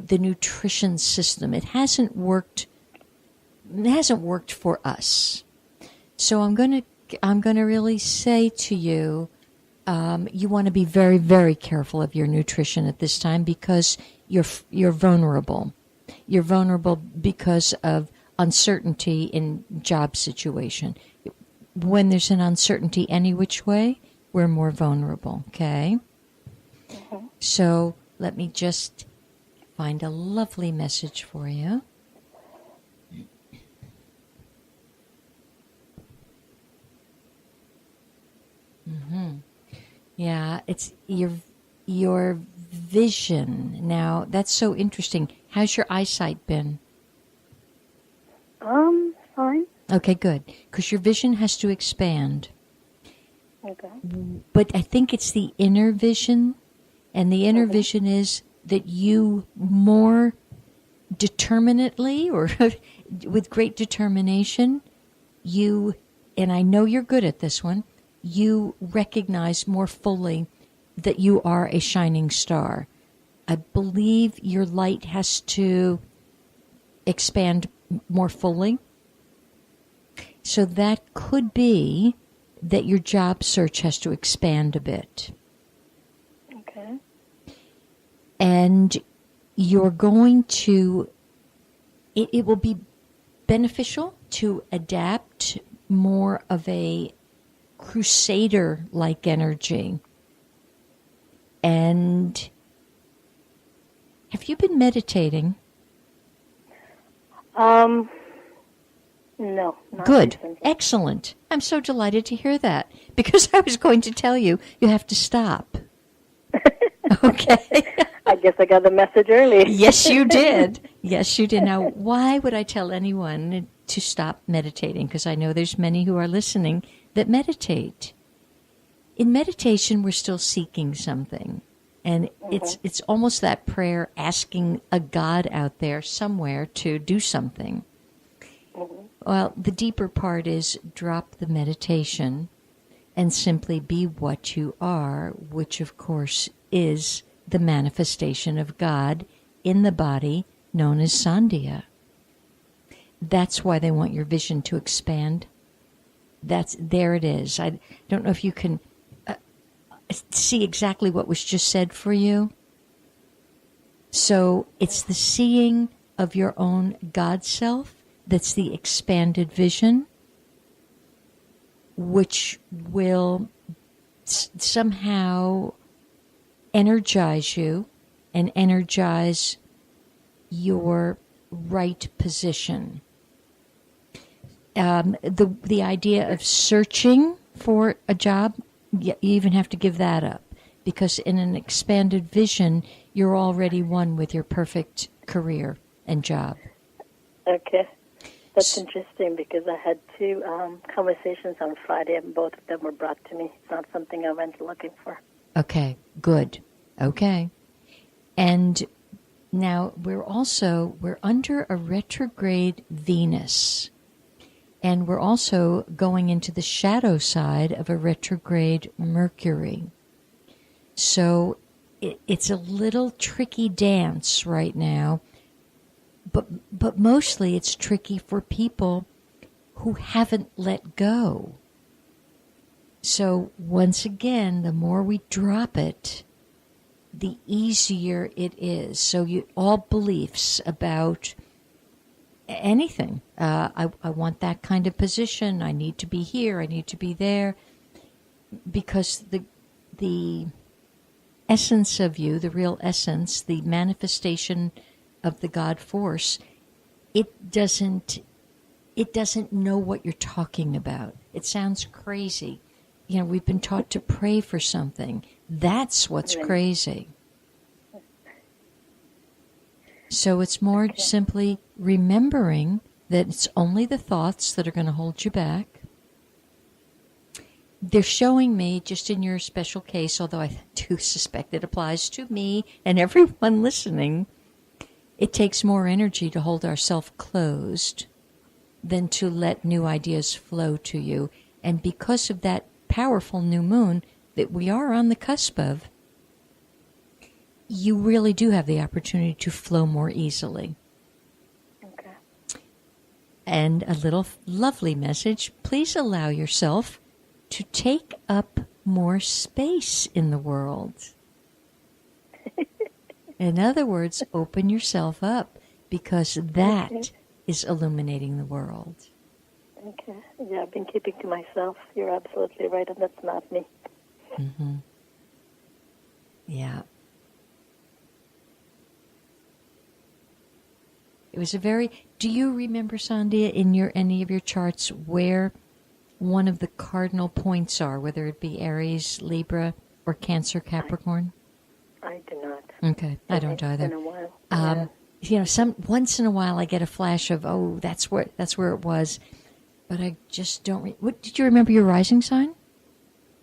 the nutrition system. It hasn't worked for us. So I'm going to really say to you, you want to be very, very careful of your nutrition at this time because you're vulnerable. You're vulnerable because of uncertainty in job situation. When there's an uncertainty any which way, we're more vulnerable, okay? Mm-hmm. So let me just find a lovely message for you. Mm-hmm. Yeah, it's your vision. Now, that's so interesting. How's your eyesight been? Fine. Okay, good. Because your vision has to expand. Okay. But I think it's the inner vision, and the inner vision is that you more determinately or with great determination, and I know you're good at this one, you recognize more fully that you are a shining star. I believe your light has to expand more fully. So that could be that your job search has to expand a bit. Okay. And you're going to, it will be beneficial to adapt more of a crusader-like energy. And have you been meditating? No. Not Good. recently. Excellent. I'm so delighted to hear that because I was going to tell you have to stop. Okay. I guess I got the message early. Yes, you did. Yes, you did. Now, why would I tell anyone to stop meditating? Because I know there's many who are listening that meditate. In meditation, we're still seeking something. And it's almost that prayer asking a God out there somewhere to do something. Well, the deeper part is drop the meditation and simply be what you are, which of course is the manifestation of God in the body known as Sandhya. That's why they want your vision to expand. There it is. I don't know if you can see exactly what was just said for you. So it's the seeing of your own God self that's the expanded vision, which will somehow energize you and energize your right position. The idea of searching for a job, you even have to give that up, because in an expanded vision, you're already one with your perfect career and job. Okay. That's interesting because I had two conversations on Friday and both of them were brought to me. It's not something I went looking for. Okay, good. Okay. And now we're under a retrograde Venus. And we're also going into the shadow side of a retrograde Mercury. So it's a little tricky dance right now. But mostly it's tricky for people who haven't let go. So once again, the more we drop it, the easier it is. So all beliefs about anything. I want that kind of position. I need to be here. I need to be there. Because the essence of you, the real essence, the manifestation of the God force, it doesn't know what you're talking about. It sounds crazy. We've been taught to pray for something. That's what's crazy. So it's more simply remembering that it's only the thoughts that are going to hold you back. They're showing me, just in your special case, although I do suspect it applies to me and everyone listening, it takes more energy to hold ourselves closed than to let new ideas flow to you. And because of that powerful new moon that we are on the cusp of, you really do have the opportunity to flow more easily. Okay. And a little lovely message, please allow yourself to take up more space in the world. In other words, open yourself up, because that is illuminating the world. Okay. Yeah, I've been keeping to myself. You're absolutely right, and that's not me. Mm-hmm. Yeah. It was a very... Do you remember, Sandhya, in any of your charts where one of the cardinal points are, whether it be Aries, Libra, or Cancer, Capricorn? I do not. Okay, I don't either. In a while. Yeah. You know, once in a while I get a flash of, oh, that's where it was, but I just don't. What did you remember your rising sign?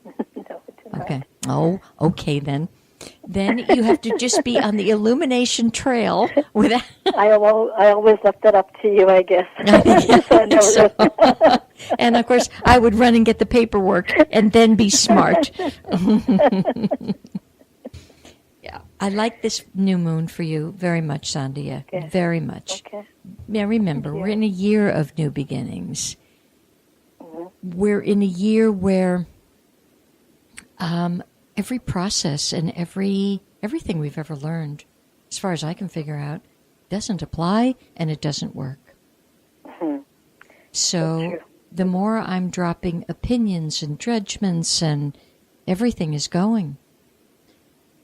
No, I do not. Okay. Oh, okay then. Then you have to just be on the illumination trail without. I always left that up to you, I guess. So, and of course, I would run and get the paperwork and then be smart. Yeah, I like this new moon for you very much, Sandhya. Okay. Very much. Okay. Now remember, we're in a year of new beginnings. Mm-hmm. We're in a year where every process and everything we've ever learned, as far as I can figure out, doesn't apply and it doesn't work. Mm-hmm. So the more I'm dropping opinions and judgments, and everything is going.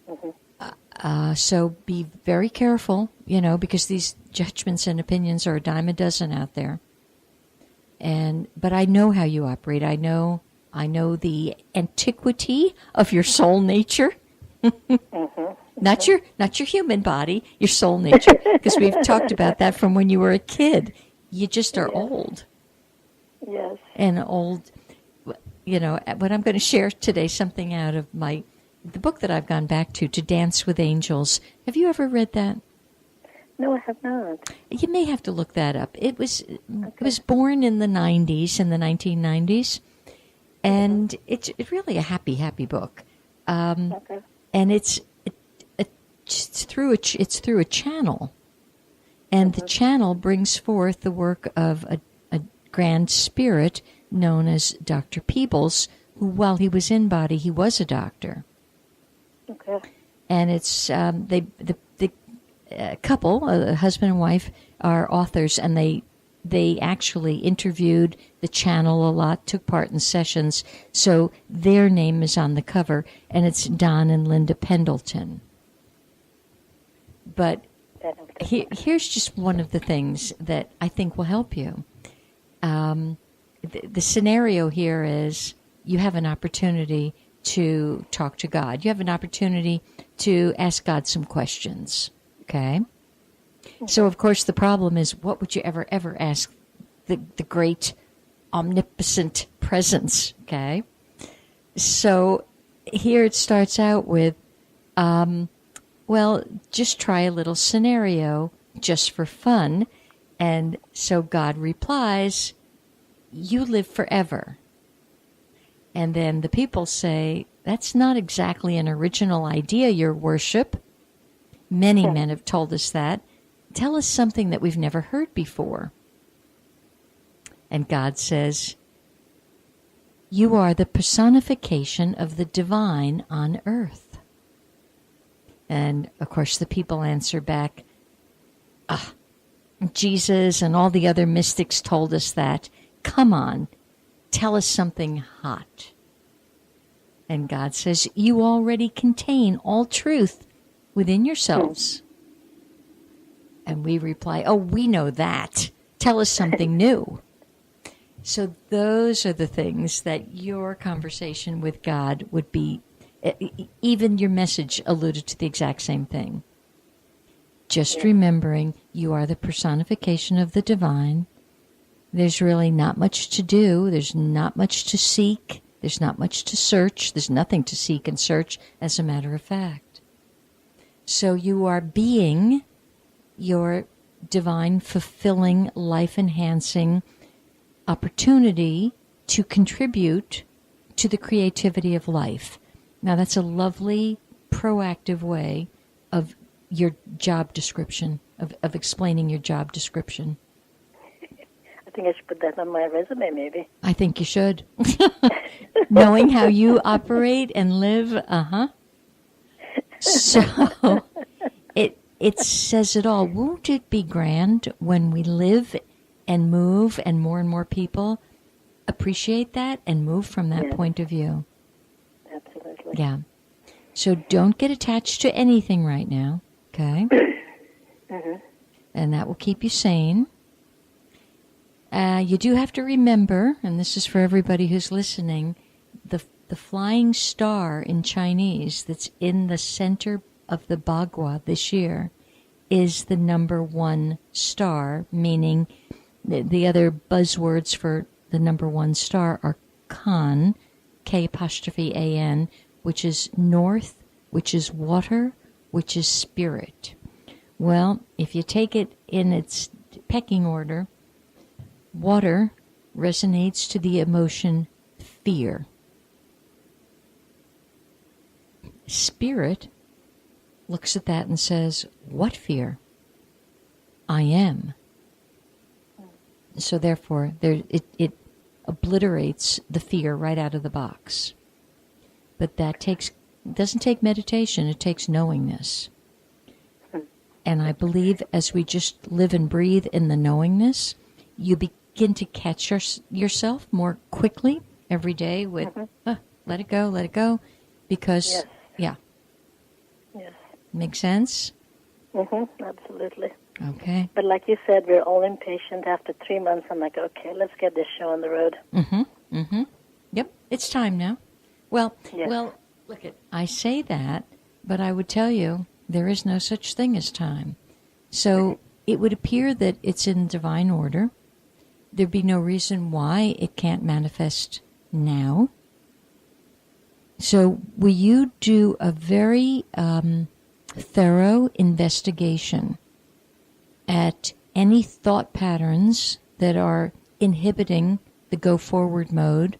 Mm-hmm. So be very careful, because these judgments and opinions are a dime a dozen out there. But I know how you operate. I know the antiquity of your soul nature. Mm-hmm. Not your human body, your soul nature, because we've talked about that from when you were a kid. You just are old. Yes. And old, what I'm going to share today, something out of the book that I've gone back to Dance with Angels. Have you ever read that? No, I have not. You may have to look that up. It was born in the 1990s, and it's really a happy book. And it's through a channel, and the channel brings forth the work of a grand spirit known as Dr. Peebles, who, while he was in body, he was a doctor. Okay. And it's the couple, a husband and wife, are authors, and they actually interviewed the channel a lot, took part in sessions, so their name is on the cover, and it's Don and Linda Pendleton. But here's just one of the things that I think will help you. The scenario here is you have an opportunity to talk to God. You have an opportunity to ask God some questions, okay? So, of course, the problem is, what would you ever ask the great omnipotent presence, okay? So here it starts out with, just try a little scenario just for fun. And so God replies, you live forever. And then the people say, that's not exactly an original idea, your worship. Many men have told us that. Tell us something that we've never heard before. And God says, you are the personification of the divine on earth. And, of course, the people answer back, Jesus and all the other mystics told us that. Come on, tell us something hot. And God says, you already contain all truth within yourselves. And we reply, we know that. Tell us something new. So those are the things that your conversation with God would be. Even your message alluded to the exact same thing. Just remembering you are the personification of the divine. There's really not much to do. There's not much to seek. There's not much to search. There's nothing to seek and search, as a matter of fact. So you are being your divine, fulfilling, life-enhancing opportunity to contribute to the creativity of life. Now, that's a lovely, proactive way of your job description, of explaining your job description. I think I should put that on my resume, maybe. I think you should. Knowing how you operate and live, So it says it all. Won't it be grand when we live and move and more people appreciate that and move from that point of view? Absolutely. Yeah. So don't get attached to anything right now, okay? And that will keep you sane. You do have to remember, and this is for everybody who's listening, the flying star in Chinese that's in the center of the Bagua this year is the number 1 star, meaning the other buzzwords for the number 1 star are Kan, K''A''N, which is north, which is water, which is spirit. Well, if you take it in its pecking order, water resonates to the emotion fear. Spirit looks at that and says, what fear? I am. So therefore, it obliterates the fear right out of the box. But that doesn't take meditation, it takes knowingness. And I believe as we just live and breathe in the knowingness, you begin to catch yourself more quickly every day with, let it go, because, Yes. Makes sense? Absolutely. Okay. But like you said, we're all impatient. After 3 months, I'm like, okay, let's get this show on the road. Yep, it's time now. Well, look, I say that, but I would tell you there is no such thing as time. So it would appear that it's in divine order. There'd be no reason why it can't manifest now. So will you do a very thorough investigation at any thought patterns that are inhibiting the go-forward mode,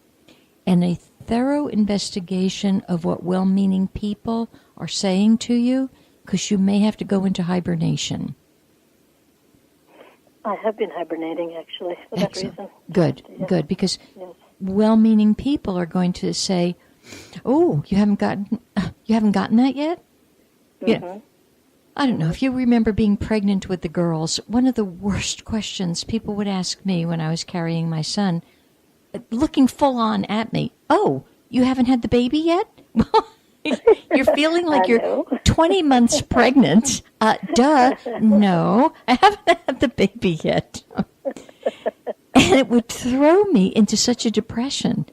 and a thorough investigation of what well-meaning people are saying to you, because you may have to go into hibernation. I have been hibernating, actually, for that reason. Good, because well-meaning people are going to say, "Oh, you haven't gotten that yet?" Yeah. I don't know if you remember being pregnant with the girls. One of the worst questions people would ask me when I was carrying my son, looking full on at me, "Oh, you haven't had the baby yet?" You're feeling like you're 20 months pregnant. Duh. No, I haven't had the baby yet. And it would throw me into such a depression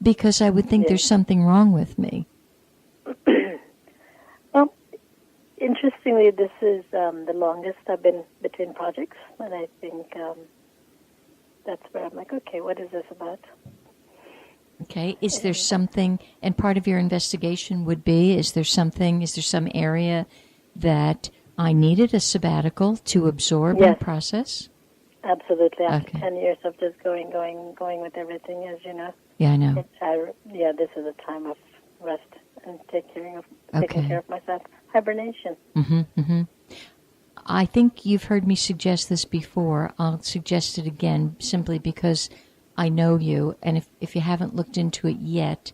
because I would think there's something wrong with me. Well, interestingly, this is the longest I've been between projects. And I think that's where I'm like, okay, what is this about? Okay, is there something, and part of your investigation would be, is there some area that I needed a sabbatical to absorb and process? Absolutely. After 10 years of just going with everything, as you know. Yeah, I know. This is a time of rest and taking care of myself. Hibernation. I think you've heard me suggest this before. I'll suggest it again simply because I know you, and if you haven't looked into it yet,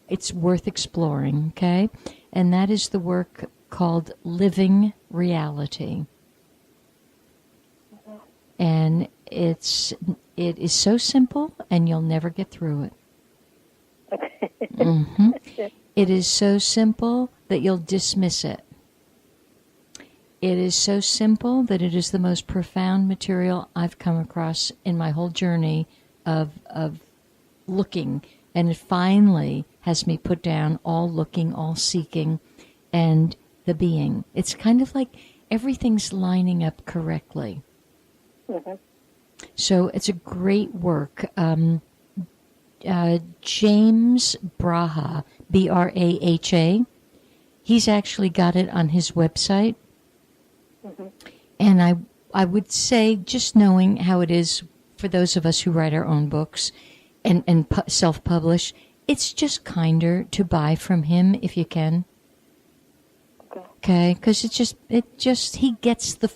it's worth exploring, okay? And that is the work called Living Reality. And it is so simple, and you'll never get through it. Okay. It is so simple that you'll dismiss it. It is so simple that it is the most profound material I've come across in my whole journey of looking, and it finally has me put down all looking, all seeking, and the being. It's kind of like everything's lining up correctly. So it's a great work. James Braha, Braha, he's actually got it on his website. And I would say, just knowing how it is for those of us who write our own books and self-publish, it's just kinder to buy from him if you can. Okay. Okay, because it just he gets the